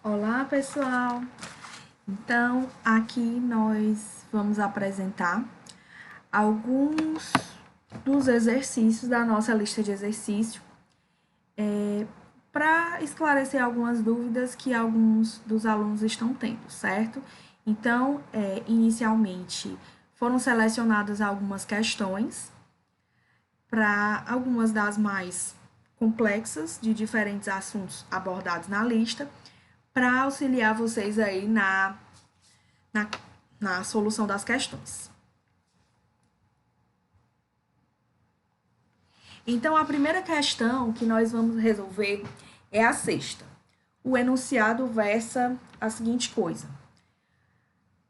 Olá, pessoal! Então, aqui nós vamos apresentar alguns dos exercícios da nossa lista de exercício para esclarecer algumas dúvidas que alguns dos alunos estão tendo, certo? Então, inicialmente, foram selecionadas algumas questões para algumas das mais complexas de diferentes assuntos abordados na lista, para auxiliar vocês aí na, na solução das questões. Então, a primeira questão que nós vamos resolver é a sexta. O enunciado versa a seguinte coisa: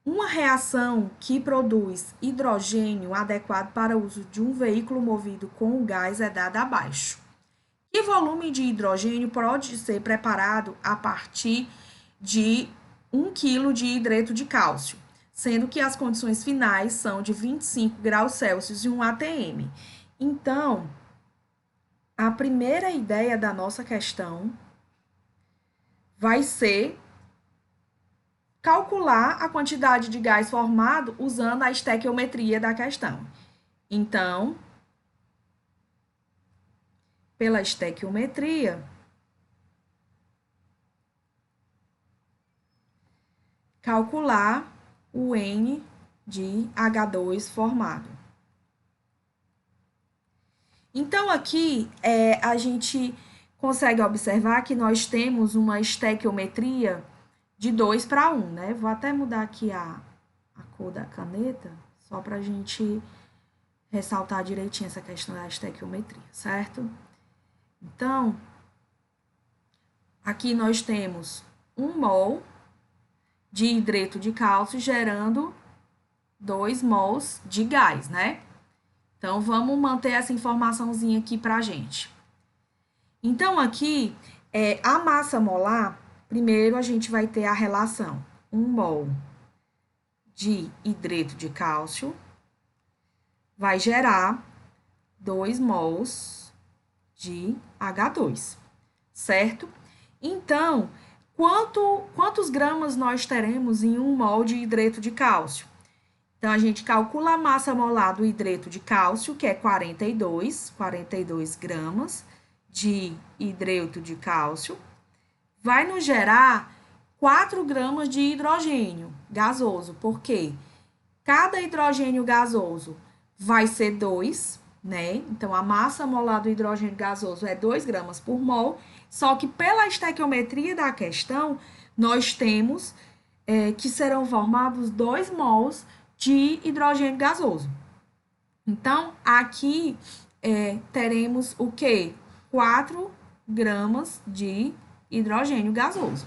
uma reação que produz hidrogênio adequado para o uso de um veículo movido com o gás é dada abaixo. Que volume de hidrogênio pode ser preparado a partir de 1 kg de hidreto de cálcio, sendo que as condições finais são de 25 graus Celsius e 1 atm. Então, a primeira ideia da nossa questão vai ser calcular a quantidade de gás formado usando a estequiometria da questão. Então, pela estequiometria, calcular o N de H2 formado. Então, aqui a gente consegue observar que nós temos uma estequiometria de 2 para 1, né? Vou até mudar aqui a cor da caneta, só para a gente ressaltar direitinho essa questão da estequiometria, certo? Então, aqui nós temos 1 mol de hidreto de cálcio gerando 2 mols de gás, né? Então, vamos manter essa informaçãozinha aqui pra gente. Então, aqui, a massa molar, primeiro a gente vai ter a relação 1 mol de hidreto de cálcio vai gerar 2 mols de H2, certo? Então, quantos gramas nós teremos em 1 mol de hidreto de cálcio? Então, a gente calcula a massa molar do hidreto de cálcio, que é 42 gramas de hidreto de cálcio, vai nos gerar 4 gramas de hidrogênio gasoso, porque cada hidrogênio gasoso vai ser 2, né? Então, a massa molar do hidrogênio gasoso é 2 gramas por mol, só que pela estequiometria da questão, nós temos que serão formados 2 mols de hidrogênio gasoso. Então, aqui teremos o quê? 4 gramas de hidrogênio gasoso.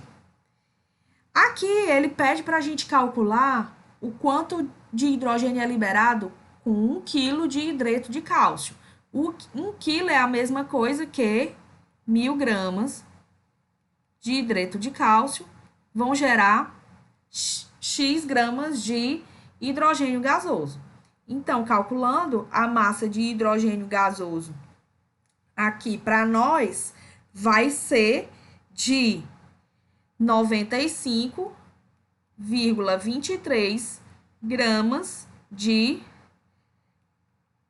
Aqui, ele pede para a gente calcular o quanto de hidrogênio é liberado com 1 kg de hidreto de cálcio. 1 kg é a mesma coisa que 1.000 gramas de hidreto de cálcio vão gerar X gramas de hidrogênio gasoso. Então, calculando a massa de hidrogênio gasoso aqui para nós, vai ser de 95,23 gramas de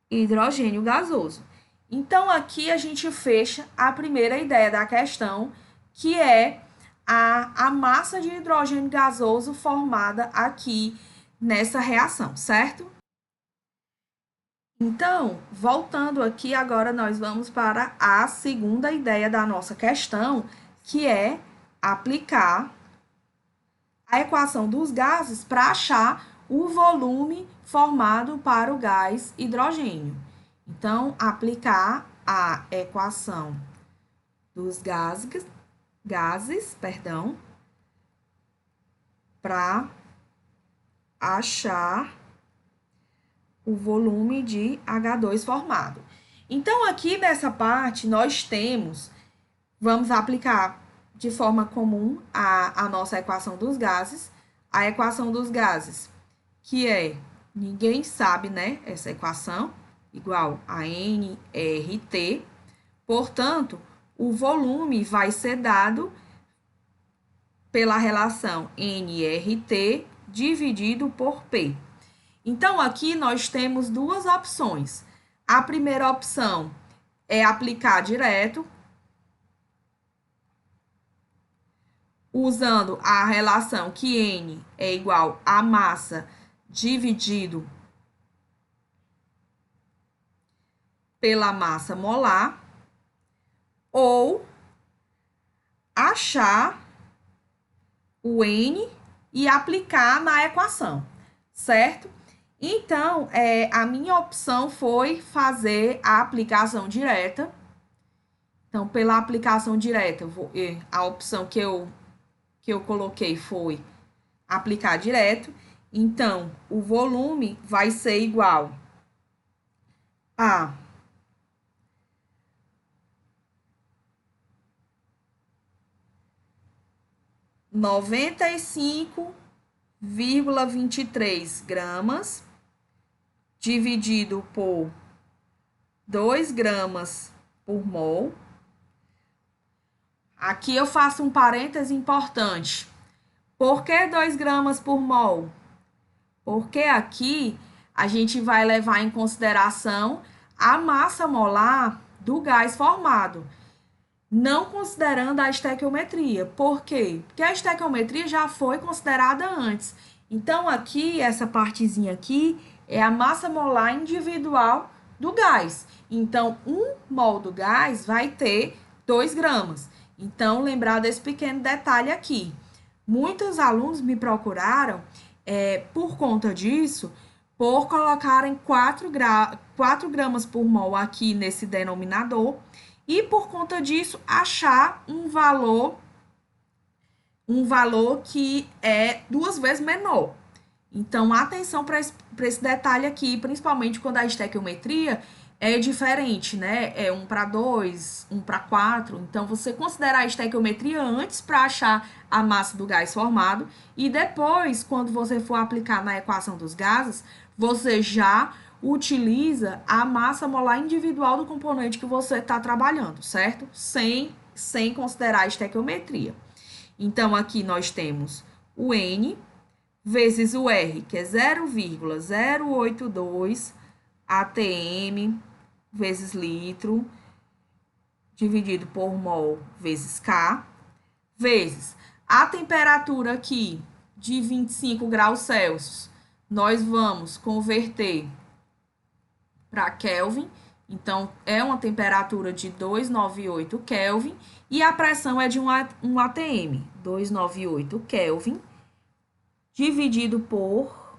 hidrogênio gasoso. Então, aqui a gente fecha a primeira ideia da questão, que é a massa de hidrogênio gasoso formada aqui nessa reação, certo? Então, voltando aqui, agora nós vamos para a segunda ideia da nossa questão, que é aplicar a equação dos gases para achar o volume formado para o gás hidrogênio. Então, aplicar a equação dos gases, para achar o volume de H2 formado. Então, aqui nessa parte, nós vamos aplicar de forma comum a nossa equação dos gases. A equação dos gases, que ninguém sabe, né, essa equação, igual a nRT. Portanto, o volume vai ser dado pela relação nRT dividido por P. Então, aqui nós temos duas opções. A primeira opção é aplicar direto, usando a relação que N é igual a massa dividido pela massa molar, ou achar o N e aplicar na equação, certo? Então, a minha opção foi fazer a aplicação direta. Então, pela aplicação direta, a opção que eu coloquei foi aplicar direto. Então, o volume vai ser igual a 95,23 gramas dividido por 2 gramas por mol. Aqui eu faço um parêntese importante. Por que 2 gramas por mol? Porque aqui a gente vai levar em consideração a massa molar do gás formado, não considerando a estequiometria. Por quê? Porque a estequiometria já foi considerada antes. Então, aqui, essa partezinha aqui é a massa molar individual do gás. Então, 1 mol do gás vai ter 2 gramas. Então, lembrar desse pequeno detalhe aqui. Muitos alunos me procuraram, por conta disso, por colocarem 4 gramas por mol aqui nesse denominador, e por conta disso achar um valor que é 2 vezes menor. Então, atenção para esse detalhe aqui, principalmente quando a estequiometria é diferente, né? É 1 para 2, 1 para 4. Então, você considerar a estequiometria antes para achar a massa do gás formado, e depois, quando você for aplicar na equação dos gases, você já utiliza a massa molar individual do componente que você está trabalhando, certo? Sem considerar a estequiometria. Então, aqui nós temos o N vezes o R, que é 0,082 atm vezes litro, dividido por mol vezes K, vezes a temperatura aqui de 25 graus Celsius, nós vamos converter para Kelvin. Então, é uma temperatura de 298 Kelvin e a pressão é de 1 atm, 298 Kelvin, dividido por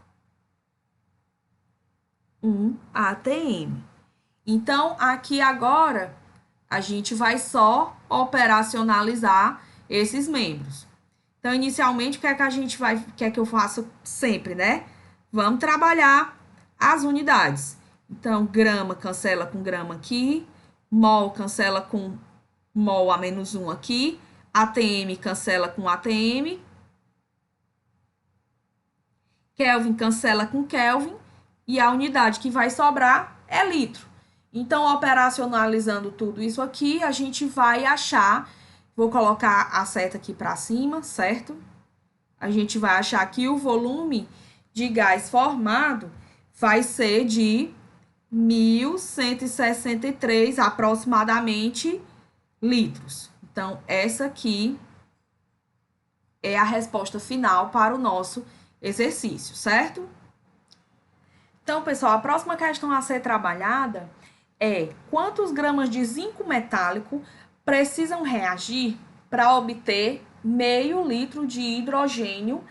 1 atm. Então, aqui agora, a gente vai só operacionalizar esses membros. Então, inicialmente, o que é que a gente quer que eu faça sempre, né? Vamos trabalhar as unidades. Então, grama cancela com grama aqui, mol cancela com mol a menos 1 aqui, atm cancela com atm, Kelvin cancela com Kelvin, e a unidade que vai sobrar é litro. Então, operacionalizando tudo isso aqui, a gente vai achar, vou colocar a seta aqui para cima, certo? A gente vai achar que o volume de gás formado vai ser de 1.163 aproximadamente litros. Então, essa aqui é a resposta final para o nosso exercício, certo? Então, pessoal, a próxima questão a ser trabalhada é: quantos gramas de zinco metálico precisam reagir para obter meio litro de hidrogênio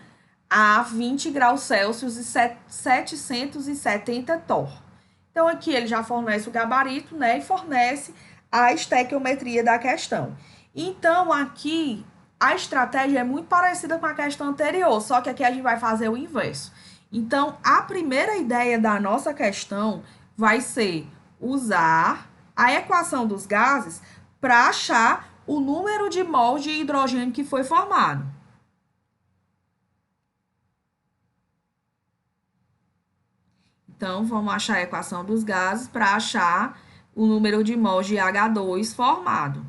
a 20 graus Celsius e 770 torr? Então, aqui ele já fornece o gabarito, né, e fornece a estequiometria da questão. Então, aqui a estratégia é muito parecida com a questão anterior, só que aqui a gente vai fazer o inverso. Então, a primeira ideia da nossa questão vai ser usar a equação dos gases para achar o número de mols de hidrogênio que foi formado. Então, vamos achar a equação dos gases para achar o número de mols de H2 formado.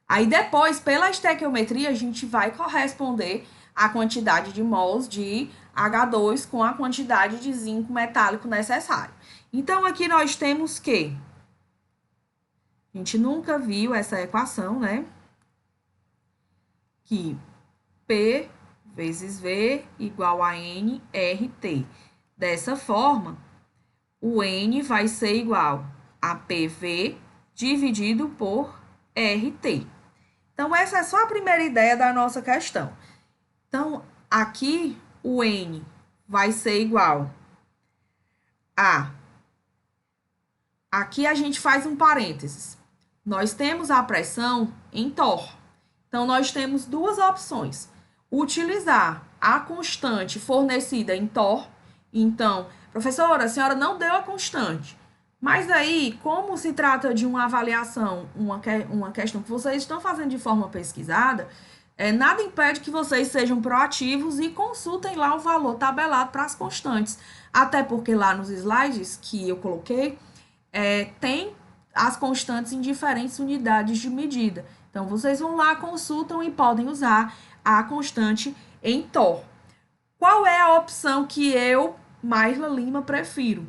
Aí depois, pela estequiometria, a gente vai corresponder a quantidade de mols de H2 com a quantidade de zinco metálico necessário. Então, aqui nós temos que... A gente nunca viu essa equação, né? Que P vezes V igual a nRT. Dessa forma, o N vai ser igual a PV dividido por RT. Então, essa é só a primeira ideia da nossa questão. Então, aqui o N vai ser igual a... Aqui a gente faz um parênteses. Nós temos a pressão em torr. Então, nós temos duas opções. Utilizar a constante fornecida em torr. Então, professora, a senhora não deu a constante. Mas aí, como se trata de uma avaliação, uma questão que vocês estão fazendo de forma pesquisada, nada impede que vocês sejam proativos e consultem lá o valor tabelado para as constantes. Até porque lá nos slides que eu coloquei, tem as constantes em diferentes unidades de medida. Então, vocês vão lá, consultam e podem usar a constante em torr. Qual é a opção que eu, Mairla Lima, prefiro?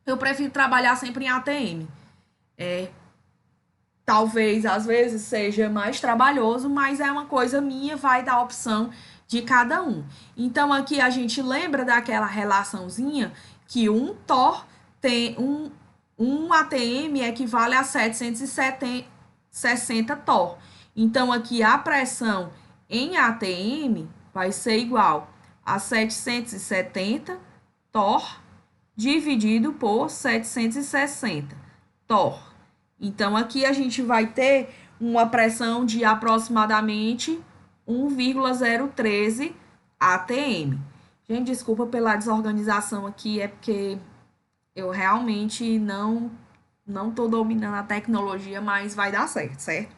Eu prefiro trabalhar sempre em ATM. Talvez, às vezes, seja mais trabalhoso, mas é uma coisa minha, vai dar a opção de cada um. Então, aqui a gente lembra daquela relaçãozinha que um torr tem um ATM equivale a 760 torr. Então, aqui a pressão em ATM vai ser igual a 770 torr dividido por 760 torr. Então, aqui a gente vai ter uma pressão de aproximadamente 1,013 ATM. Gente, desculpa pela desorganização aqui, é porque eu realmente não estou dominando a tecnologia, mas vai dar certo, certo?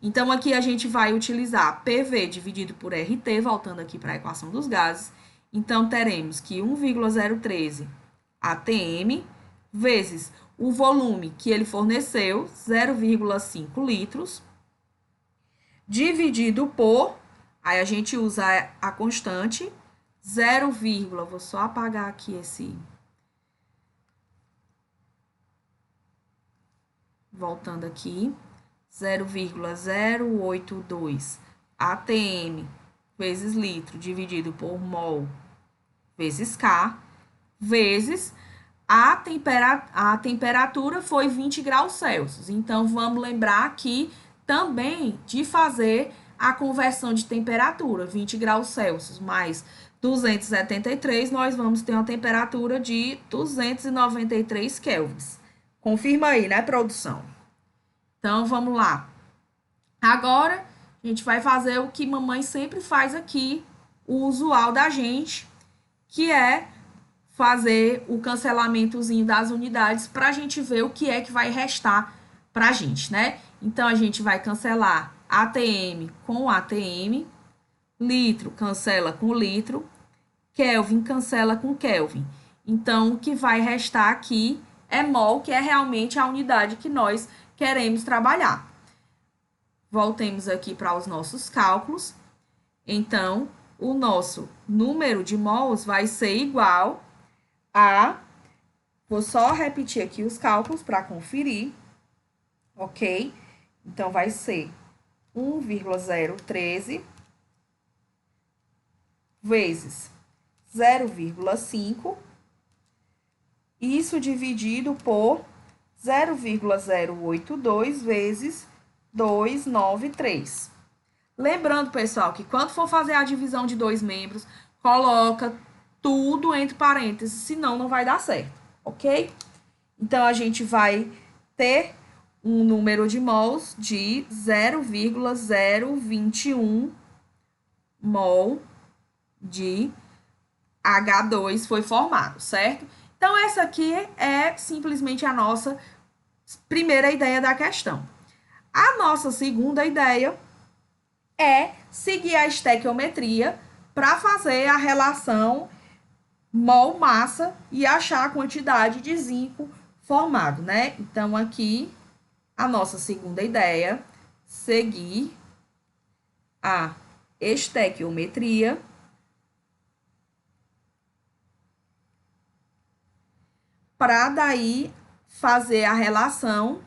Então, aqui a gente vai utilizar PV dividido por RT, voltando aqui para a equação dos gases. Então, teremos que 1,013 ATM vezes o volume que ele forneceu, 0,5 litros, dividido por, aí a gente usa a constante, 0, vou só apagar aqui esse... Voltando aqui, 0,082 ATM vezes litro dividido por mol vezes K, vezes a temperatura foi 20 graus Celsius. Então, vamos lembrar aqui também de fazer a conversão de temperatura. 20 graus Celsius mais 273, nós vamos ter uma temperatura de 293 kelvins. Confirma aí, né, produção? Então, vamos lá. Agora, a gente vai fazer o que mamãe sempre faz aqui, o usual da gente, que é fazer o cancelamentozinho das unidades para a gente ver o que é que vai restar para a gente, né? Então, a gente vai cancelar ATM com ATM, litro cancela com litro, Kelvin cancela com Kelvin. Então, o que vai restar aqui é mol, que é realmente a unidade que nós queremos trabalhar. Voltemos aqui para os nossos cálculos. Então, o nosso número de mols vai ser igual a... Vou só repetir aqui os cálculos para conferir, ok? Então, vai ser 1,013 vezes 0,5, isso dividido por 0,082 vezes 293. Lembrando, pessoal, que quando for fazer a divisão de dois membros, coloca tudo entre parênteses, senão não vai dar certo, ok? Então, a gente vai ter um número de mols de 0,021 mol de H2 foi formado, certo? Então, essa aqui é simplesmente a nossa primeira ideia da questão. A nossa segunda ideia é seguir a estequiometria para fazer a relação mol-massa e achar a quantidade de zinco formado, né? Então, aqui, a nossa segunda ideia seguir a estequiometria para daí fazer a relação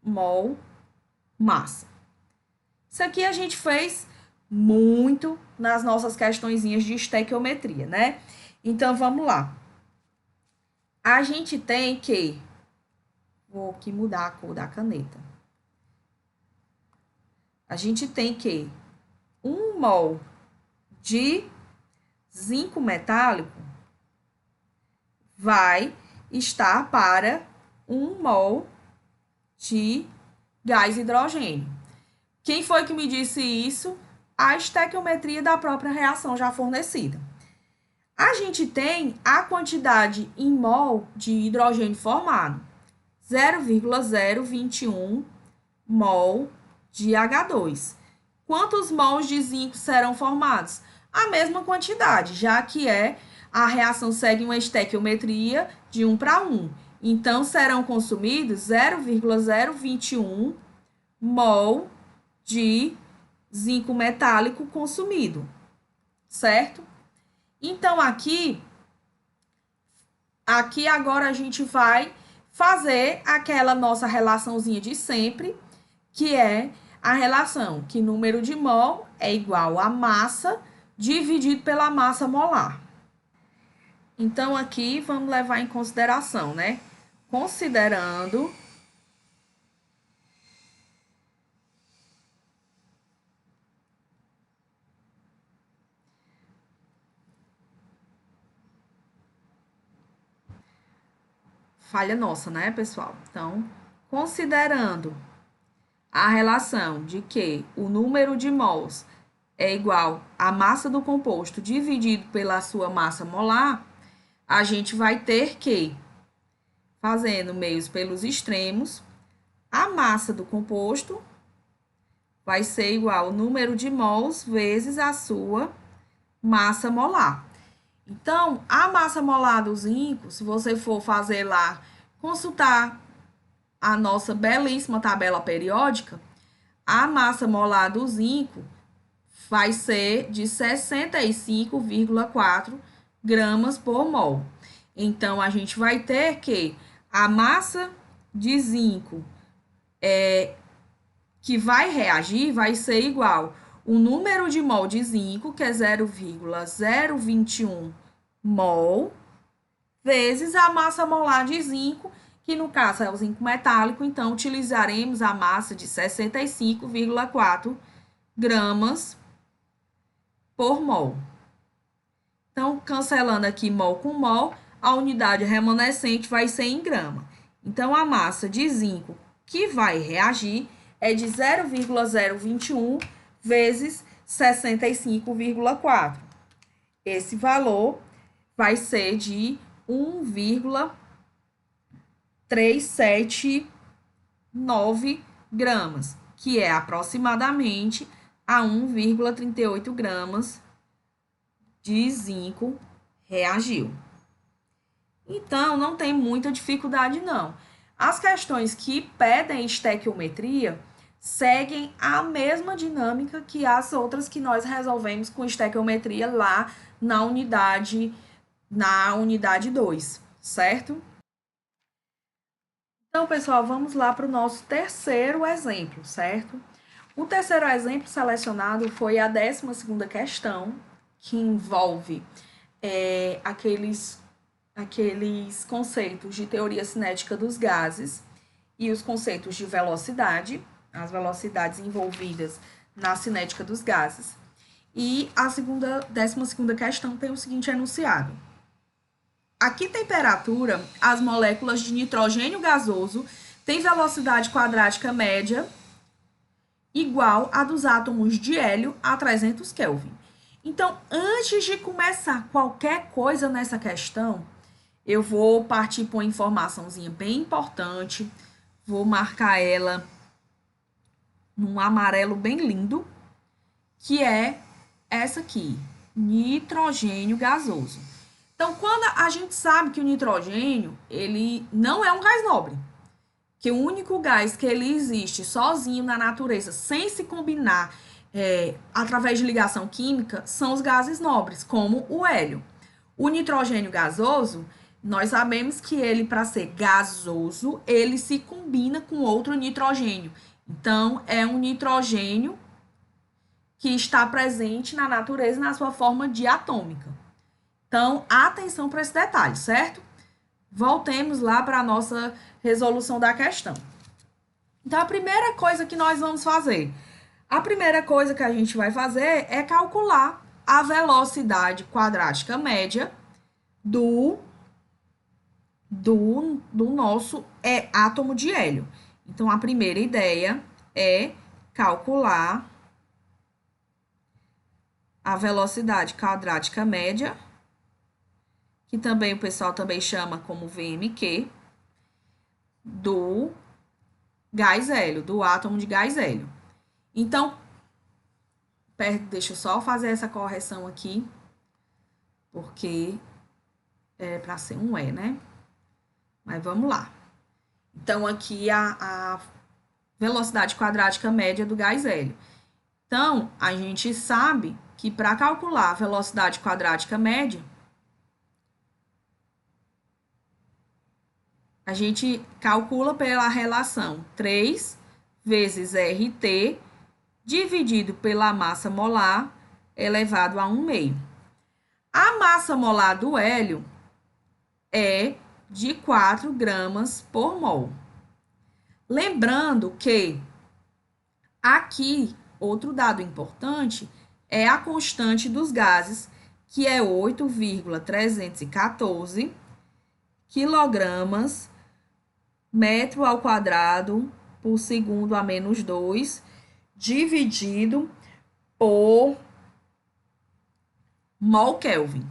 mol-massa. Isso aqui a gente fez muito nas nossas questõezinhas de estequiometria, né? Então, vamos lá. A gente tem que... Vou aqui mudar a cor da caneta. A gente tem que 1 mol de zinco metálico vai estar para 1 mol de gás hidrogênio. Quem foi que me disse isso? A estequiometria da própria reação já fornecida. A gente tem a quantidade em mol de hidrogênio formado, 0,021 mol de H2. Quantos mols de zinco serão formados? A mesma quantidade, já que a reação segue uma estequiometria de 1 para 1. Então, serão consumidos 0,021 mol de zinco metálico consumido, certo? Então, aqui agora a gente vai fazer aquela nossa relaçãozinha de sempre, que é a relação que número de mol é igual a massa dividido pela massa molar. Então, aqui vamos levar em consideração, né? Considerando falha nossa, né, pessoal? Então, considerando a relação de que o número de mols é igual à massa do composto dividido pela sua massa molar, a gente vai ter que, fazendo meios pelos extremos, a massa do composto vai ser igual ao número de mols vezes a sua massa molar. Então, a massa molar do zinco, se você for fazer lá, consultar a nossa belíssima tabela periódica, a massa molar do zinco vai ser de 65,4 gramas por mol. Então, a gente vai ter que a massa de zinco que vai reagir vai ser igual o número de mol de zinco, que é 0,021 mol, vezes a massa molar de zinco, que no caso é o zinco metálico, então utilizaremos a massa de 65,4 gramas por mol. Então, cancelando aqui mol com mol, a unidade remanescente vai ser em grama. Então, a massa de zinco que vai reagir é de 0,021 vezes 65,4. Esse valor vai ser de 1,379 gramas, que é aproximadamente a 1,38 gramas de zinco reagiu. Então, não tem muita dificuldade, não. As questões que pedem estequiometria seguem a mesma dinâmica que as outras que nós resolvemos com estequiometria lá na unidade 2, certo? Então, pessoal, vamos lá para o nosso terceiro exemplo, certo? O terceiro exemplo selecionado foi a 12ª questão, que envolve aqueles conceitos de teoria cinética dos gases e os conceitos de velocidade, as velocidades envolvidas na cinética dos gases. E a 12ª questão tem o seguinte enunciado. A que temperatura as moléculas de nitrogênio gasoso têm velocidade quadrática média igual à dos átomos de hélio a 300 Kelvin? Então, antes de começar qualquer coisa nessa questão, eu vou partir para uma informaçãozinha bem importante, vou marcar ela num amarelo bem lindo, que é essa aqui, nitrogênio gasoso. Então, quando a gente sabe que o nitrogênio, ele não é um gás nobre. que o único gás que ele existe sozinho na natureza, sem se combinar através de ligação química, são os gases nobres, como o hélio. O nitrogênio gasoso, nós sabemos que ele, para ser gasoso, ele se combina com outro nitrogênio. Então, é um nitrogênio que está presente na natureza na sua forma diatômica. Então, atenção para esse detalhe, certo? Voltemos lá para a nossa resolução da questão. Então, a primeira coisa que nós vamos fazer, a primeira coisa que a gente vai fazer é calcular a velocidade quadrática média do nosso átomo de hélio. Então, a primeira ideia é calcular a velocidade quadrática média, que também o pessoal também chama como VMQ, do gás hélio, do átomo de gás hélio. Então, deixa eu só fazer essa correção aqui, porque é para ser um E, né? Mas vamos lá. Então, aqui a velocidade quadrática média do gás hélio. Então, a gente sabe que para calcular a velocidade quadrática média, a gente calcula pela relação 3 vezes RT dividido pela massa molar elevado a 1/2. A massa molar do hélio é de 4 gramas por mol. Lembrando que aqui, outro dado importante é a constante dos gases, que é 8,314 quilogramas metro ao quadrado por segundo a menos 2, dividido por mol Kelvin.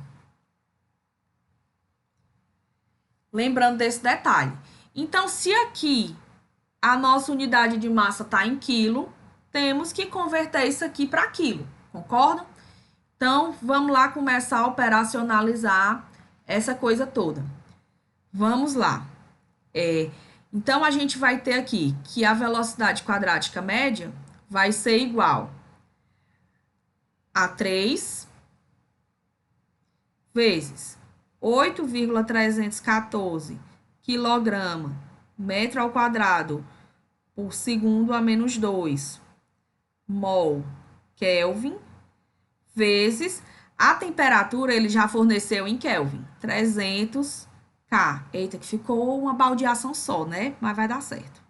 Lembrando desse detalhe. Então, se aqui a nossa unidade de massa está em quilo, temos que converter isso aqui para quilo, concordam? Então, vamos lá começar a operacionalizar essa coisa toda. Vamos lá. Então, a gente vai ter aqui que a velocidade quadrática média vai ser igual a 3 vezes 8,314 quilograma metro ao quadrado por segundo a menos 2 mol Kelvin, vezes a temperatura, ele já forneceu em Kelvin, 300 K. Eita, que ficou uma baldeação só, né? Mas vai dar certo.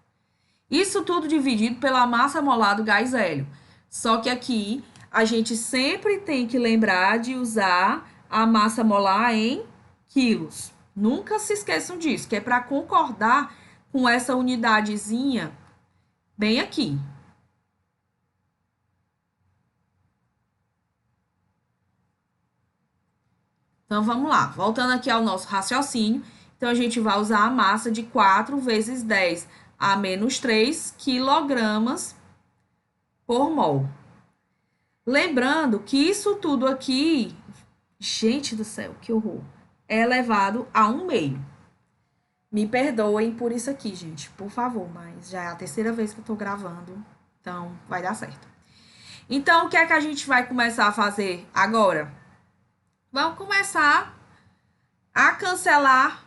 Isso tudo dividido pela massa molar do gás hélio. Só que aqui a gente sempre tem que lembrar de usar a massa molar em quilos. Nunca se esqueçam disso, que é para concordar com essa unidadezinha bem aqui. Então, vamos lá. Voltando aqui ao nosso raciocínio. Então, a gente vai usar a massa de 4 vezes 10 a menos 3 quilogramas por mol. Lembrando que isso tudo aqui, gente do céu, que horror, é elevado a 1/2. Me perdoem por isso aqui, gente, por favor, mas já é a terceira vez que eu tô gravando, então vai dar certo. Então, o que é que a gente vai começar a fazer agora? Vamos começar a cancelar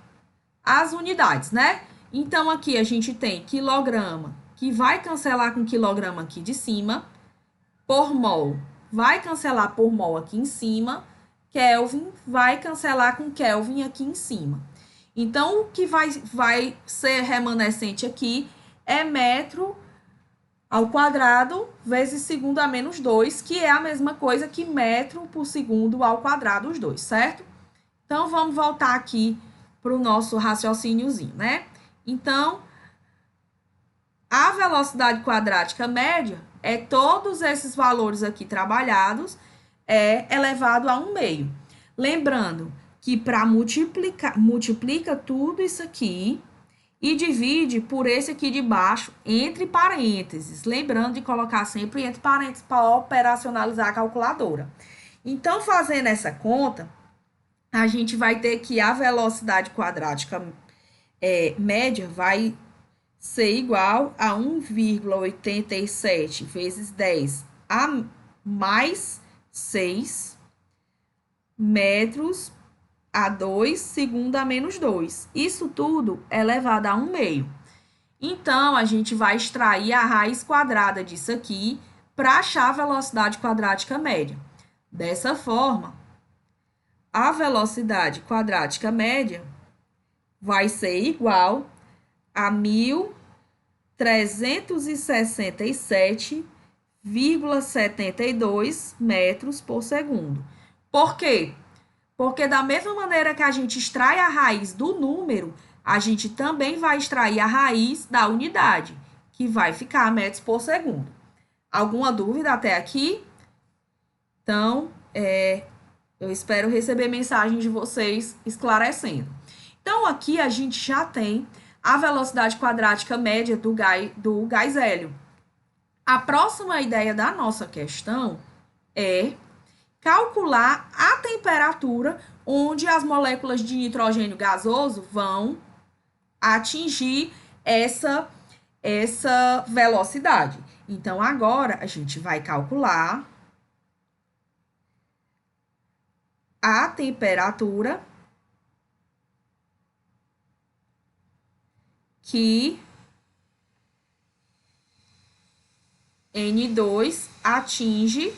as unidades, né? Então, aqui a gente tem quilograma, que vai cancelar com quilograma aqui de cima, por mol, vai cancelar por mol aqui em cima, Kelvin vai cancelar com Kelvin aqui em cima. Então, o que vai ser remanescente aqui é metro ao quadrado vezes segundo a menos 2, que é a mesma coisa que metro por segundo ao quadrado, os dois, certo? Então, vamos voltar aqui para o nosso raciocíniozinho, né? Então, a velocidade quadrática média é todos esses valores aqui trabalhados elevado a 1/2. Lembrando que para multiplica tudo isso aqui e divide por esse aqui de baixo entre parênteses. Lembrando de colocar sempre entre parênteses para operacionalizar a calculadora. Então, fazendo essa conta, a gente vai ter que a velocidade quadrática média vai ser igual a 1,87 vezes 10 a mais 6 metros a 2 segundo a menos 2. Isso tudo é elevado a 1/2. Então, a gente vai extrair a raiz quadrada disso aqui para achar a velocidade quadrática média. Dessa forma, a velocidade quadrática média vai ser igual a 1.367,72 metros por segundo. Por quê? Porque da mesma maneira que a gente extrai a raiz do número, a gente também vai extrair a raiz da unidade, que vai ficar metros por segundo. Alguma dúvida até aqui? Então, eu espero receber mensagem de vocês esclarecendo. Então, aqui a gente já tem a velocidade quadrática média do gás hélio. A próxima ideia da nossa questão é calcular a temperatura onde as moléculas de nitrogênio gasoso vão atingir essa velocidade. Então, agora a gente vai calcular a temperatura que N2 atinge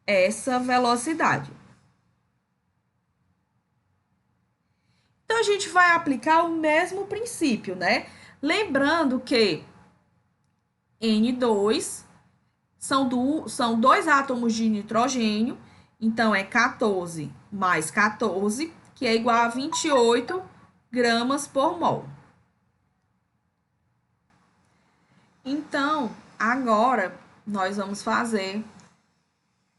essa velocidade. Então, a gente vai aplicar o mesmo princípio, né? Lembrando que N2 são dois átomos de nitrogênio, então é 14 mais 14, que é igual a 28 gramas por mol. Então, agora nós vamos fazer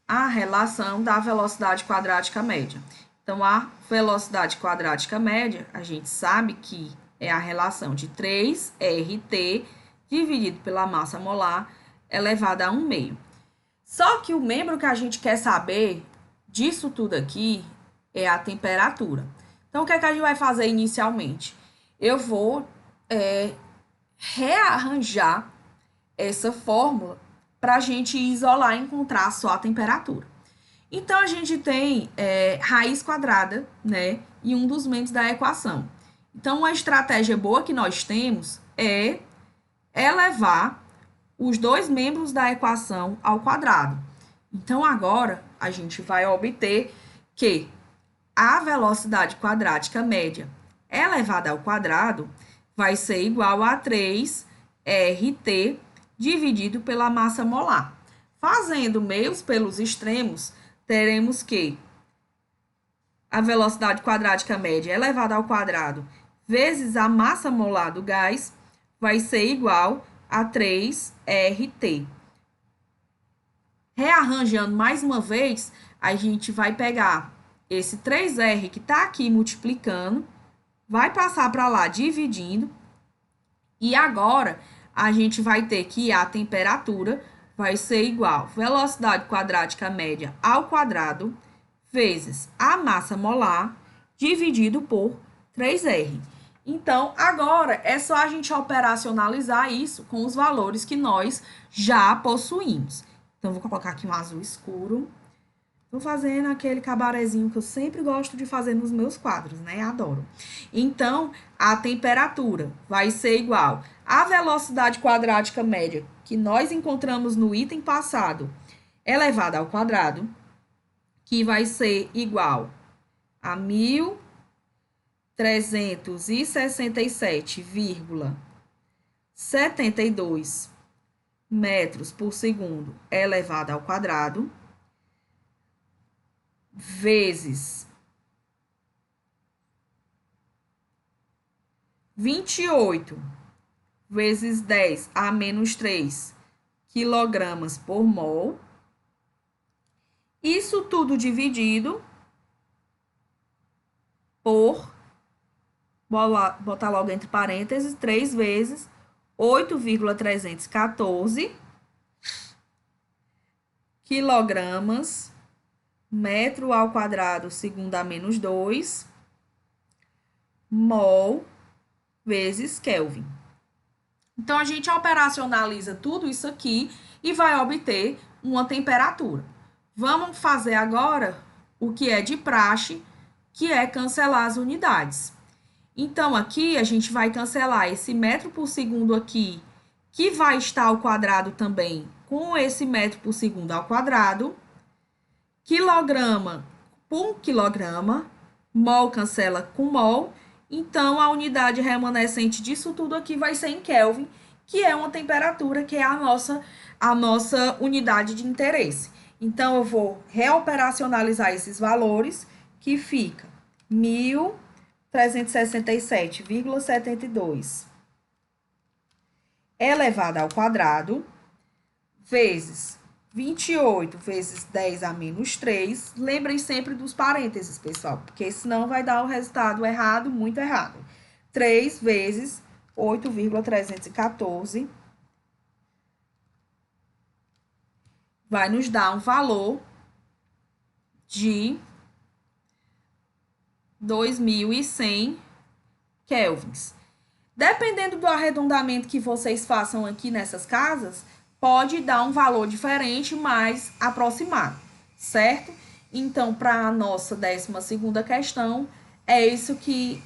a relação da velocidade quadrática média. Então, a velocidade quadrática média, a gente sabe que é a relação de 3RT dividido pela massa molar elevada a 1/2. Só que o membro que a gente quer saber disso tudo aqui é a temperatura. Então, o que é que a gente vai fazer inicialmente? Eu vou rearranjar essa fórmula para a gente isolar e encontrar só a temperatura. Então, a gente tem raiz quadrada, né, em um dos membros da equação. Então, uma estratégia boa que nós temos é elevar os dois membros da equação ao quadrado. Então, agora, a gente vai obter que a velocidade quadrática média elevada ao quadrado vai ser igual a 3RT dividido pela massa molar. Fazendo meios pelos extremos, teremos que a velocidade quadrática média elevada ao quadrado vezes a massa molar do gás vai ser igual a 3RT. Rearranjando mais uma vez, a gente vai pegar esse 3R que está aqui multiplicando, vai passar para lá dividindo, e agora a gente vai ter que a temperatura vai ser igual velocidade quadrática média ao quadrado vezes a massa molar dividido por 3R. Então, agora é só a gente operacionalizar isso com os valores que nós já possuímos. Então, vou colocar aqui um azul escuro. Estou fazendo aquele cabarezinho que eu sempre gosto de fazer nos meus quadros, né? Adoro. Então, a temperatura vai ser igual à velocidade quadrática média que nós encontramos no item passado, elevada ao quadrado, que vai ser igual a 1.367,72 metros por segundo elevado ao quadrado, vezes 28 vezes 10 a menos 3 quilogramas por mol. Isso tudo dividido por, botar logo entre parênteses, 3 vezes 8,314 quilogramas metro ao quadrado segundo a menos 2 mol vezes Kelvin. Então, a gente operacionaliza tudo isso aqui e vai obter uma temperatura. Vamos fazer agora o que é de praxe, que é cancelar as unidades. Então, aqui a gente vai cancelar esse metro por segundo aqui, que vai estar ao quadrado também com esse metro por segundo ao quadrado. Quilograma por quilograma, mol cancela com mol. Então, a unidade remanescente disso tudo aqui vai ser em Kelvin, que é uma temperatura, que é a nossa unidade de interesse. Então, eu vou reoperacionalizar esses valores, que fica 1.367,72 elevado ao quadrado, vezes 28 vezes 10 a menos 3. Lembrem sempre dos parênteses, pessoal, porque senão vai dar o resultado errado, muito errado. 3 vezes 8,314 vai nos dar um valor de 2.100 kelvins. Dependendo do arredondamento que vocês façam aqui nessas casas, pode dar um valor diferente, mais aproximado, certo? Então, para a nossa 12ª questão, é isso que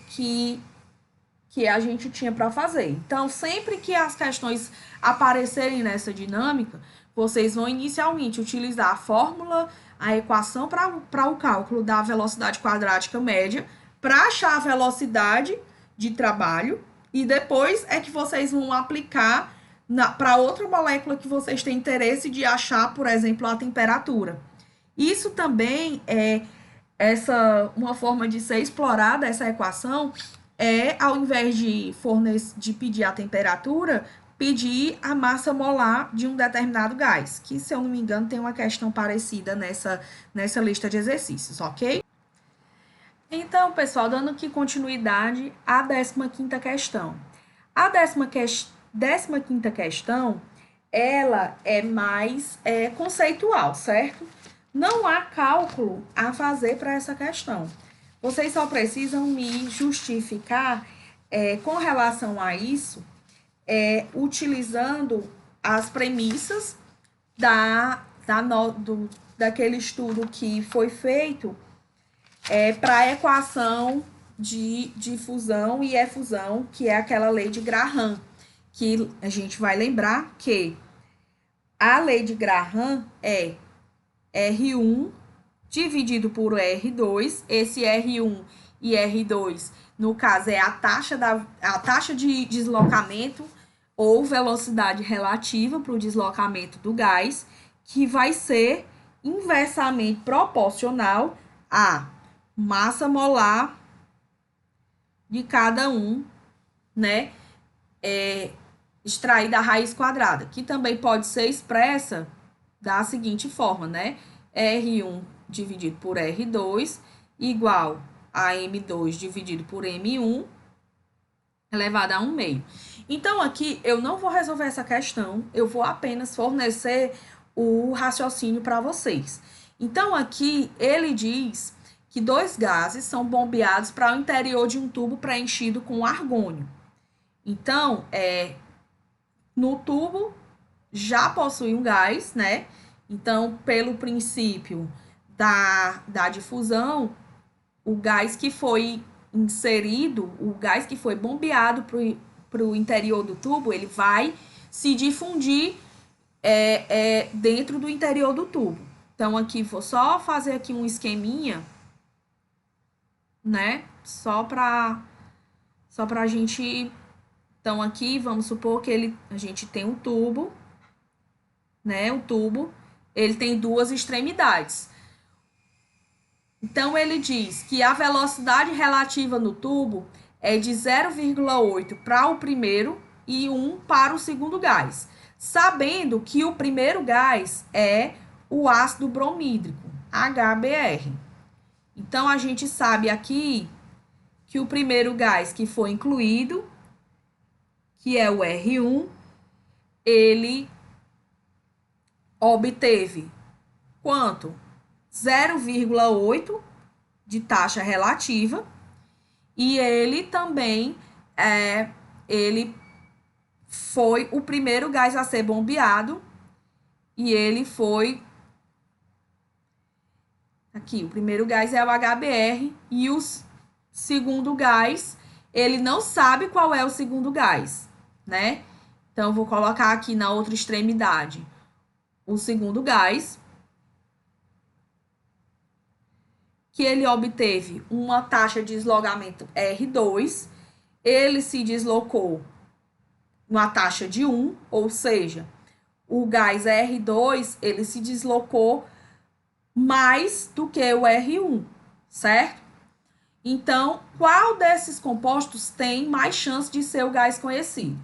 a gente tinha para fazer. Então, sempre que as questões aparecerem nessa dinâmica, vocês vão inicialmente utilizar a fórmula, a equação para o cálculo da velocidade quadrática média, para achar a velocidade de trabalho, e depois é que vocês vão aplicar para outra molécula que vocês têm interesse de achar, por exemplo, a temperatura. Isso também é uma forma de ser explorada, essa equação, ao invés de pedir a temperatura, pedir a massa molar de um determinado gás, que, se eu não me engano, tem uma questão parecida nessa lista de exercícios, ok? Então, pessoal, dando aqui continuidade à 15ª questão. A 15ª questão, ela é mais conceitual, certo? Não há cálculo a fazer para essa questão. Vocês só precisam me justificar com relação a isso, utilizando as premissas daquele estudo que foi feito para a equação de fusão e efusão, que é aquela lei de Graham, que a gente vai lembrar que a lei de Graham é R1 dividido por R2. Esse R1 e R2, no caso, é a taxa de deslocamento ou velocidade relativa para o deslocamento do gás, que vai ser inversamente proporcional à massa molar de cada um, né, extraída a raiz quadrada, que também pode ser expressa da seguinte forma, né, R1 dividido por R2 igual a M2 dividido por M1 elevado a 1 meio. Então, aqui, eu não vou resolver essa questão, eu vou apenas fornecer o raciocínio para vocês. Então, aqui, ele diz que 2 gases são bombeados para o interior de um tubo preenchido com argônio. Então, no tubo já possui um gás, né? Então, pelo princípio da difusão, o gás que foi inserido, o gás que foi bombeado para o interior do tubo, ele vai se difundir dentro do interior do tubo. Então, aqui, vou só fazer aqui um esqueminha, né? Só para a gente... Então, aqui, vamos supor que a gente tem um tubo, né? O tubo, ele tem 2 extremidades. Então, ele diz que a velocidade relativa no tubo é de 0,8 para o primeiro e 1 para o segundo gás, sabendo que o primeiro gás é o ácido bromídrico, HBr. Então, a gente sabe aqui que o primeiro gás que foi incluído, que é o R1, ele obteve quanto? 0,8 de taxa relativa, e ele também ele foi o primeiro gás a ser bombeado e ele foi... Aqui, o primeiro gás é o HBr e o segundo gás, ele não sabe qual é o segundo gás, né? Então, eu vou colocar aqui na outra extremidade o segundo gás, que ele obteve uma taxa de deslocamento R2, ele se deslocou numa taxa de 1, ou seja, o gás R2, ele se deslocou mais do que o R1, certo? Então, qual desses compostos tem mais chance de ser o gás conhecido?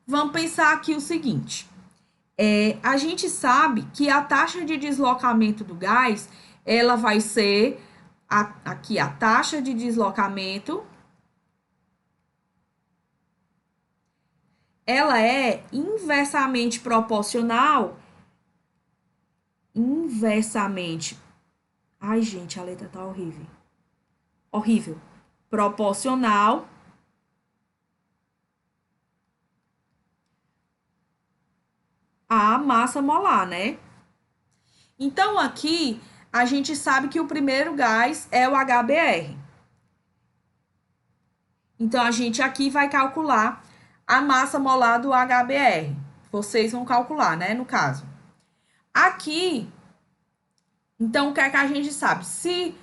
Vamos pensar aqui o seguinte, a gente sabe que a taxa de deslocamento do gás, ela vai ser, aqui a taxa de deslocamento, ela é inversamente proporcional, ai gente, a letra tá horrível, proporcional à massa molar, né? Então, aqui, a gente sabe que o primeiro gás é o HBr. Então, a gente aqui vai calcular a massa molar do HBr. Vocês vão calcular, né, no caso. Aqui, então, o que é que a gente sabe? Se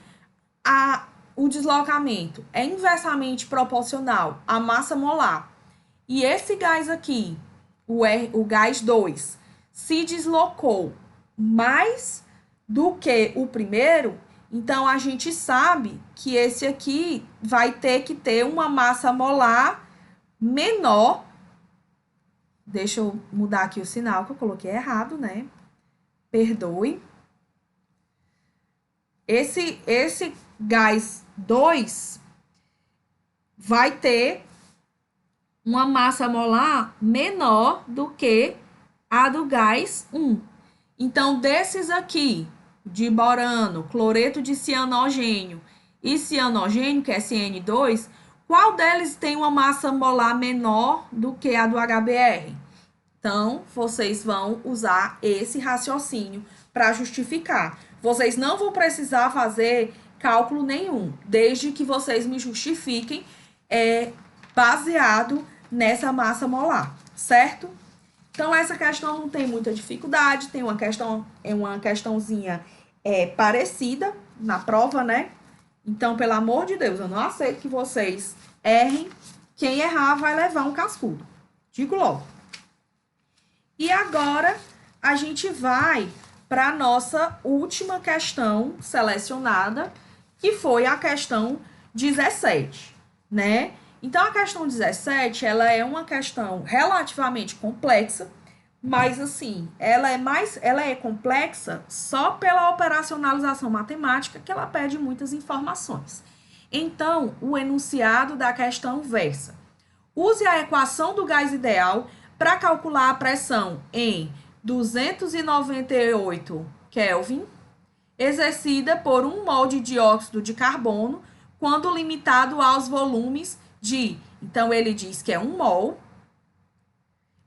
o deslocamento é inversamente proporcional à massa molar e esse gás aqui, o gás 2, se deslocou mais do que o primeiro, então a gente sabe que esse aqui vai ter que ter uma massa molar menor. Deixa eu mudar aqui o sinal que eu coloquei errado, né? Perdoe. Esse gás 2 vai ter uma massa molar menor do que a do gás 1. Então, desses aqui, de borano, cloreto de cianogênio e cianogênio, que é CN2, qual deles tem uma massa molar menor do que a do HBr? Então, vocês vão usar esse raciocínio para justificar. Vocês não vão precisar fazer cálculo nenhum, desde que vocês me justifiquem baseado nessa massa molar, certo? Então, essa questão não tem muita dificuldade, tem uma questãozinha parecida na prova, né? Então, pelo amor de Deus, eu não aceito que vocês errem. Quem errar vai levar um cascudo. Digo logo. E agora, a gente vai para a nossa última questão selecionada, que foi a questão 17, né? Então, a questão 17, ela é uma questão relativamente complexa, mas, assim, ela é complexa só pela operacionalização matemática, que ela pede muitas informações. Então, o enunciado da questão versa: use a equação do gás ideal para calcular a pressão em 298 Kelvin, exercida por 1 mol de dióxido de carbono, quando limitado aos volumes de... Então, ele diz que é 1 mol,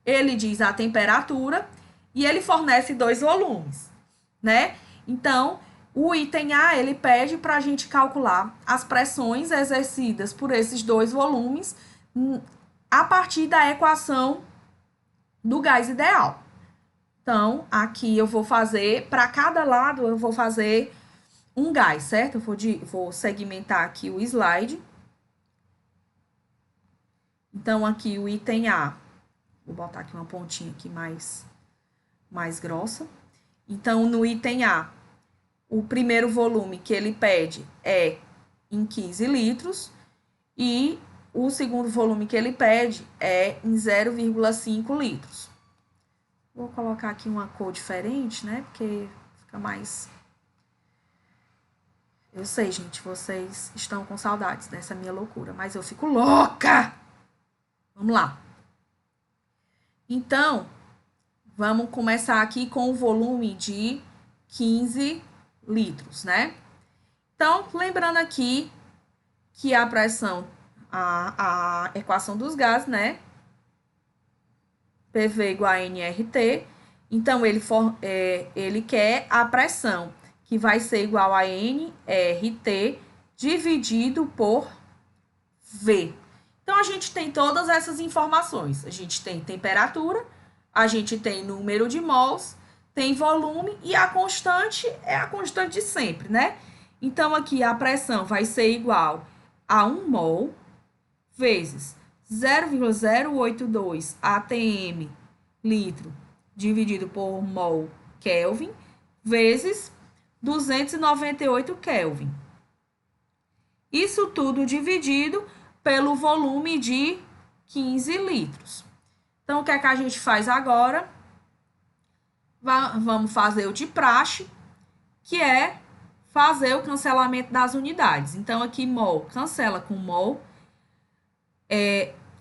ele diz a temperatura e ele fornece 2 volumes, né? Então, o item A, ele pede para a gente calcular as pressões exercidas por esses 2 volumes a partir da equação do gás ideal. Então, aqui eu vou fazer, para cada lado, eu vou fazer um gás, certo? Eu vou segmentar aqui o slide. Então, aqui o item A, vou botar aqui uma pontinha aqui mais grossa. Então, no item A, o primeiro volume que ele pede é em 15 litros e o segundo volume que ele pede é em 0,5 litros. Vou colocar aqui uma cor diferente, né? Porque fica mais... Eu sei, gente, vocês estão com saudades dessa minha loucura, mas eu fico louca! Vamos lá. Então, vamos começar aqui com o volume de 15 litros, né? Então, lembrando aqui que a pressão a equação dos gases, né? PV igual a nRT. Então, ele quer a pressão, que vai ser igual a nRT dividido por V. Então, a gente tem todas essas informações. A gente tem temperatura, a gente tem número de mols, tem volume e a constante é a constante de sempre, né? Então, aqui a pressão vai ser igual a 1 mol vezes 0,082 atm litro dividido por mol Kelvin vezes 298 Kelvin. Isso tudo dividido pelo volume de 15 litros. Então, o que é que a gente faz agora? Vamos fazer o de praxe, que é fazer o cancelamento das unidades. Então, aqui mol cancela com mol,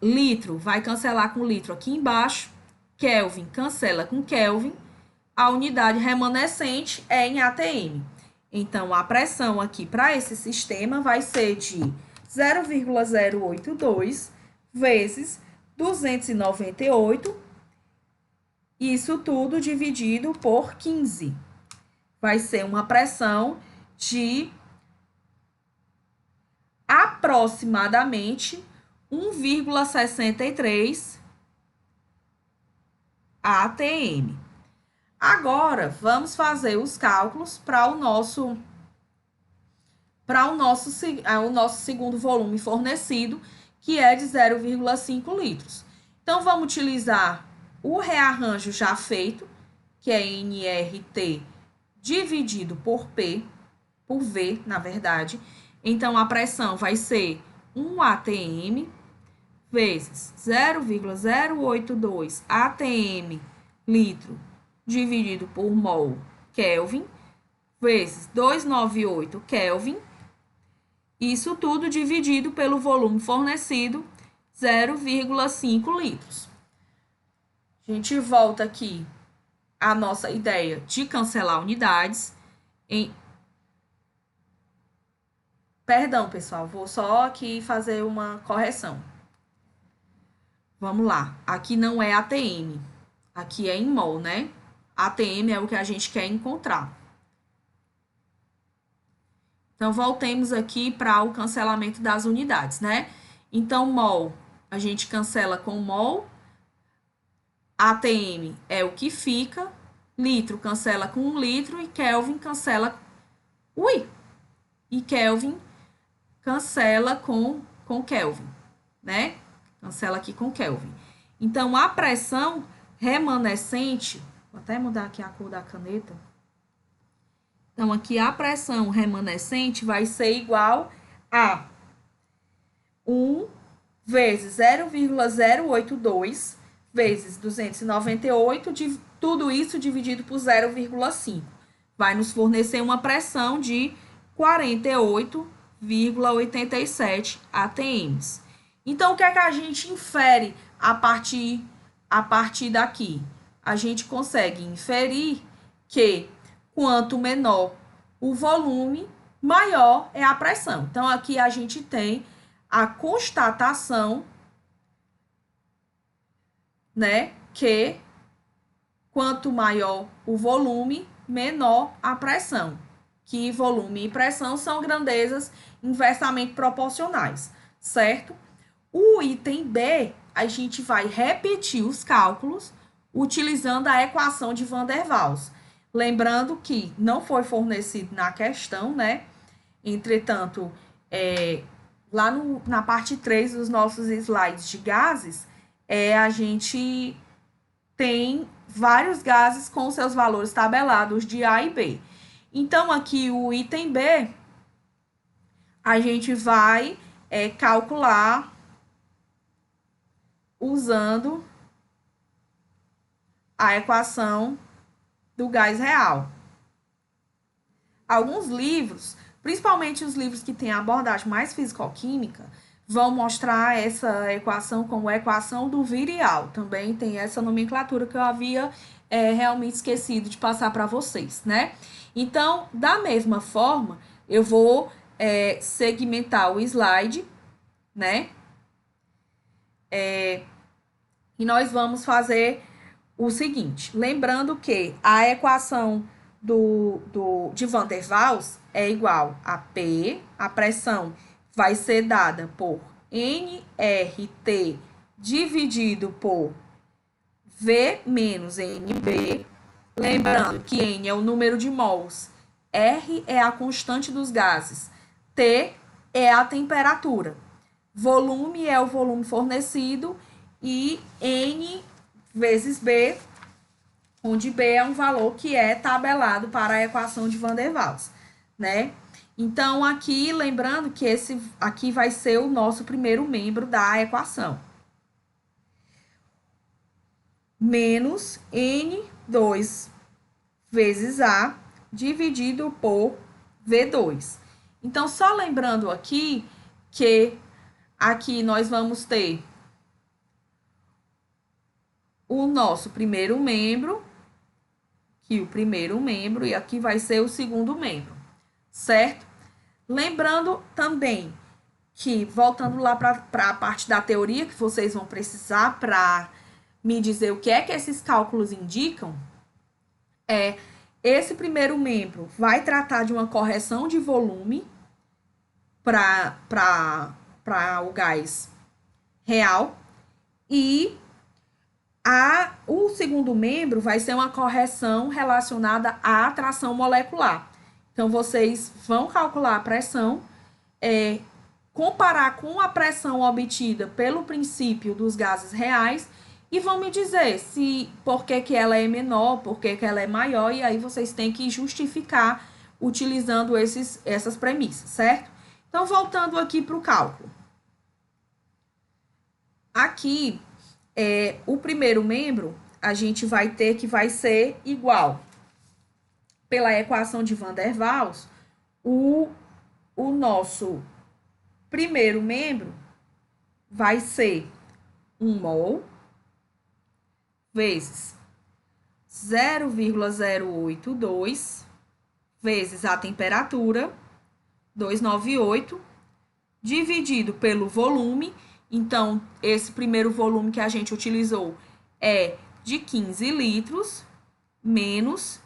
litro vai cancelar com litro aqui embaixo, Kelvin cancela com Kelvin, a unidade remanescente é em atm. Então, a pressão aqui para esse sistema vai ser de 0,082 vezes 298, isso tudo dividido por 15. Vai ser uma pressão de aproximadamente 1,63 atm. Agora, vamos fazer os cálculos para o nosso segundo volume fornecido, que é de 0,5 litros. Então, vamos utilizar o rearranjo já feito, que é nRT dividido por V, na verdade. Então, a pressão vai ser 1 atm vezes 0,082 atm litro dividido por mol Kelvin vezes 298 Kelvin. Isso tudo dividido pelo volume fornecido, 0,5 litros. A gente volta aqui à nossa ideia de cancelar unidades. Perdão, pessoal, vou só aqui fazer uma correção. Vamos lá, aqui não é atm, aqui é em mol, né? ATM é o que a gente quer encontrar. Então, voltemos aqui para o cancelamento das unidades, né? Então, mol, a gente cancela com mol. ATM é o que fica. Litro cancela com 1 litro e Kelvin cancela... E Kelvin cancela com Kelvin, né? Cancela aqui com Kelvin. Então, a pressão remanescente... Vou até mudar aqui a cor da caneta. Então, aqui a pressão remanescente vai ser igual a 1 vezes 0,082 vezes 298, tudo isso dividido por 0,5. Vai nos fornecer uma pressão de 48,87 atms. Então, o que é que a gente infere a partir daqui? A gente consegue inferir que quanto menor o volume, maior é a pressão. Então, aqui a gente tem a constatação, né, que quanto maior o volume, menor a pressão. Que volume e pressão são grandezas inversamente proporcionais, certo? O item B, a gente vai repetir os cálculos utilizando a equação de Van der Waals. Lembrando que não foi fornecido na questão, né? Entretanto, lá na parte 3 dos nossos slides de gases, a gente tem vários gases com seus valores tabelados de A e B. Então, aqui o item B, a gente vai calcular usando a equação do gás real. Alguns livros, principalmente os livros que têm abordagem mais físico-química, vão mostrar essa equação como a equação do virial. Também tem essa nomenclatura que eu havia realmente esquecido de passar para vocês, né? Então, da mesma forma, eu vou segmentar o slide, né? E nós vamos fazer o seguinte, lembrando que a equação de Van der Waals é igual a P, a pressão vai ser dada por nRT dividido por V menos NB, lembrando que N é o número de mols, R é a constante dos gases, T é a temperatura, volume é o volume fornecido e N vezes B, onde B é um valor que é tabelado para a equação de Van der Waals, né? Então, aqui, lembrando que esse aqui vai ser o nosso primeiro membro da equação. Menos N2 vezes A dividido por V2. Então, só lembrando aqui que aqui nós vamos ter o nosso primeiro membro, que o primeiro membro, e aqui vai ser o segundo membro, certo? Lembrando também que, voltando lá para a parte da teoria, que vocês vão precisar para me dizer o que é que esses cálculos indicam, esse primeiro membro vai tratar de uma correção de volume para o gás real e o segundo membro vai ser uma correção relacionada à atração molecular. Então, vocês vão calcular a pressão, comparar com a pressão obtida pelo princípio dos gases reais e vão me dizer por que ela é menor, por que ela é maior, e aí vocês têm que justificar utilizando essas premissas, certo? Então, voltando aqui para o cálculo. Aqui, o primeiro membro, a gente vai ter que vai ser igual, pela equação de Van der Waals, o nosso primeiro membro vai ser 1 mol vezes 0,082 vezes a temperatura, 298, dividido pelo volume. Então, esse primeiro volume que a gente utilizou é de 15 litros, menos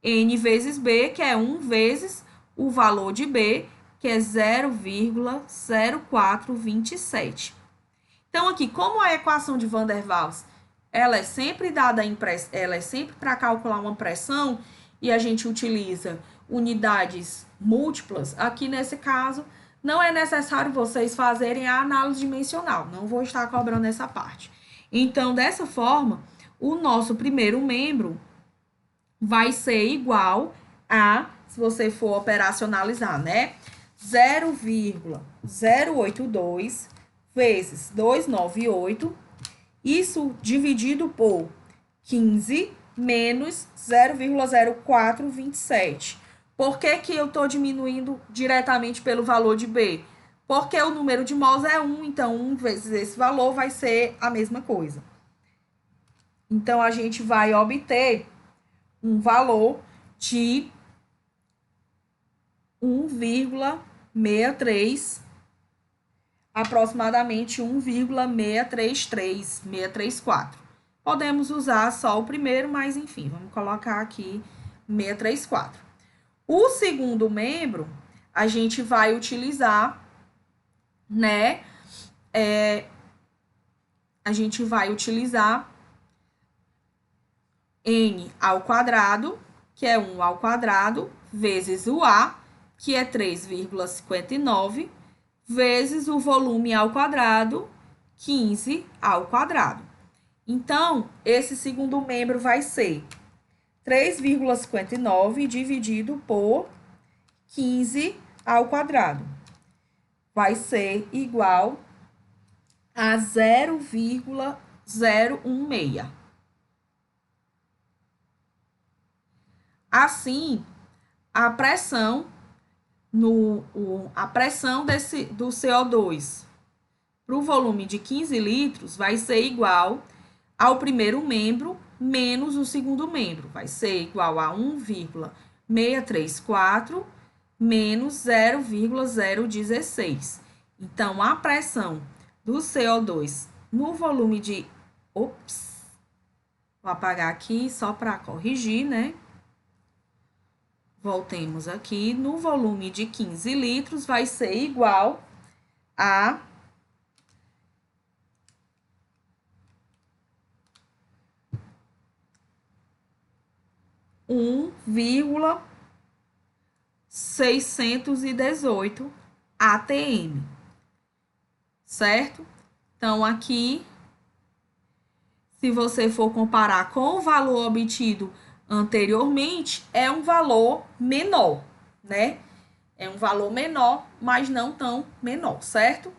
N vezes B, que é 1 vezes o valor de B, que é 0,0427. Então, aqui, como a equação de Van der Waals, ela é sempre dada ela é sempre para calcular uma pressão e a gente utiliza unidades múltiplas, aqui nesse caso, não é necessário vocês fazerem a análise dimensional, não vou estar cobrando essa parte. Então, dessa forma, o nosso primeiro membro vai ser igual a, se você for operacionalizar, né? 0,082 vezes 298, isso dividido por 15 menos 0,0427. Por que eu estou diminuindo diretamente pelo valor de B? Porque o número de mols é 1, então 1 vezes esse valor vai ser a mesma coisa. Então, a gente vai obter um valor de 1,63, aproximadamente 1,634. Podemos usar só o primeiro, mas enfim, vamos colocar aqui 634. O segundo membro, a gente vai utilizar, né? A gente vai utilizar N ao quadrado, que é 1 ao quadrado, vezes o A, que é 3,59, vezes o volume ao quadrado, 15 ao quadrado. Então, esse segundo membro vai ser 3,59 dividido por 15 ao quadrado. Vai ser igual a 0,016. Assim, a pressão do CO2 para o volume de 15 litros vai ser igual ao primeiro membro menos o segundo membro. Vai ser igual a 1,634 menos 0,016. Então, a pressão do CO2 no volume de... Ops! Vou apagar aqui só para corrigir, né? Voltemos aqui. No volume de 15 litros vai ser igual a 1,618 ATM, certo? Então, aqui, se você for comparar com o valor obtido anteriormente, é um valor menor, né? É um valor menor, mas não tão menor, certo?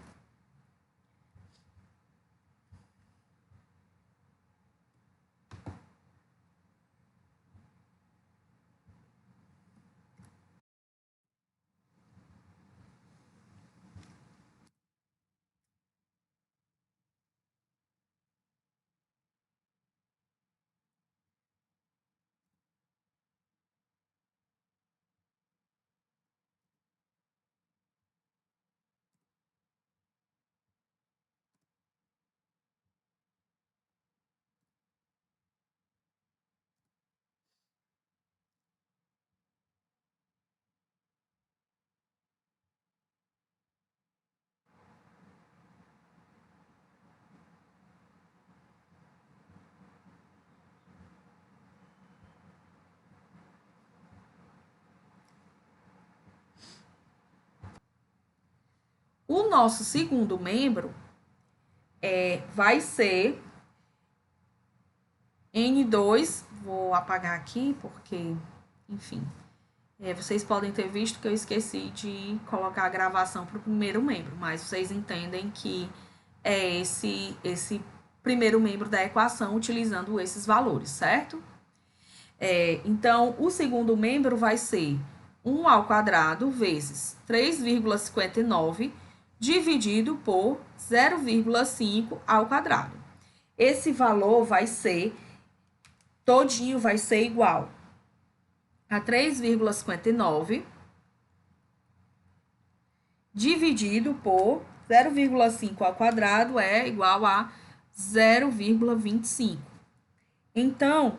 O nosso segundo membro vai ser N2, vou apagar aqui porque, enfim, vocês podem ter visto que eu esqueci de colocar a gravação para o primeiro membro, mas vocês entendem que é esse primeiro membro da equação utilizando esses valores, certo? Então, o segundo membro vai ser 1 ao quadrado vezes 3,59 dividido por 0,5 ao quadrado. Esse valor vai ser, todinho vai ser igual a 3,59 dividido por 0,5 ao quadrado é igual a 0,25. Então,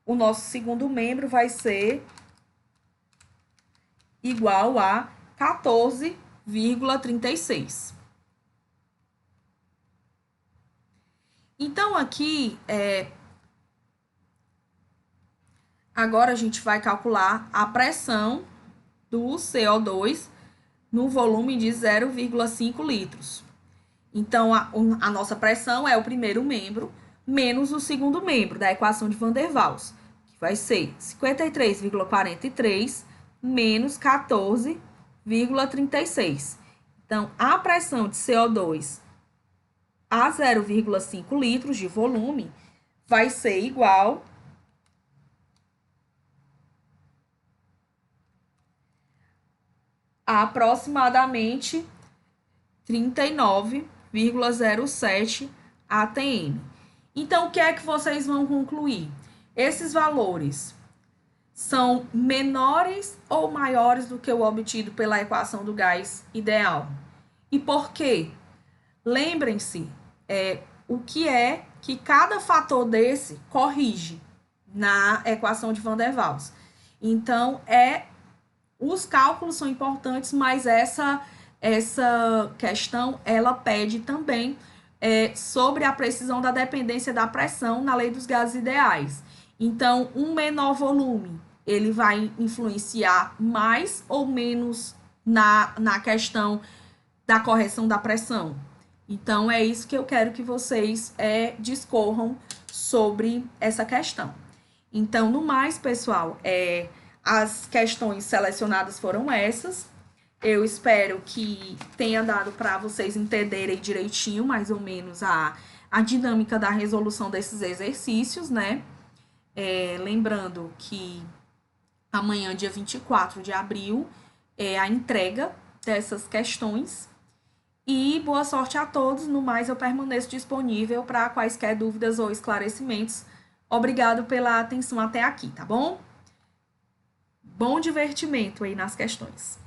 o nosso segundo membro vai ser igual a 14,36. Então, aqui, agora a gente vai calcular a pressão do CO2 no volume de 0,5 litros. Então, a nossa pressão é o primeiro membro menos o segundo membro da equação de Van der Waals, que vai ser 53,43 menos 14,36. Então, a pressão de CO2 a 0,5 litros de volume vai ser igual a aproximadamente 39,07 ATM. Então, o que é que vocês vão concluir? Esses valores são menores ou maiores do que o obtido pela equação do gás ideal? E por quê? Lembrem-se, o que é que cada fator desse corrige na equação de Van der Waals. Então, os cálculos são importantes, mas essa questão, ela pede também sobre a precisão da dependência da pressão na lei dos gases ideais. Então, um menor volume, ele vai influenciar mais ou menos na questão da correção da pressão. Então, é isso que eu quero que vocês discorram sobre essa questão. Então, no mais, pessoal, as questões selecionadas foram essas. Eu espero que tenha dado para vocês entenderem direitinho, mais ou menos, a dinâmica da resolução desses exercícios, né? Lembrando que amanhã, dia 24 de abril, é a entrega dessas questões. E boa sorte a todos. No mais, eu permaneço disponível para quaisquer dúvidas ou esclarecimentos. Obrigado pela atenção até aqui, tá bom? Bom divertimento aí nas questões.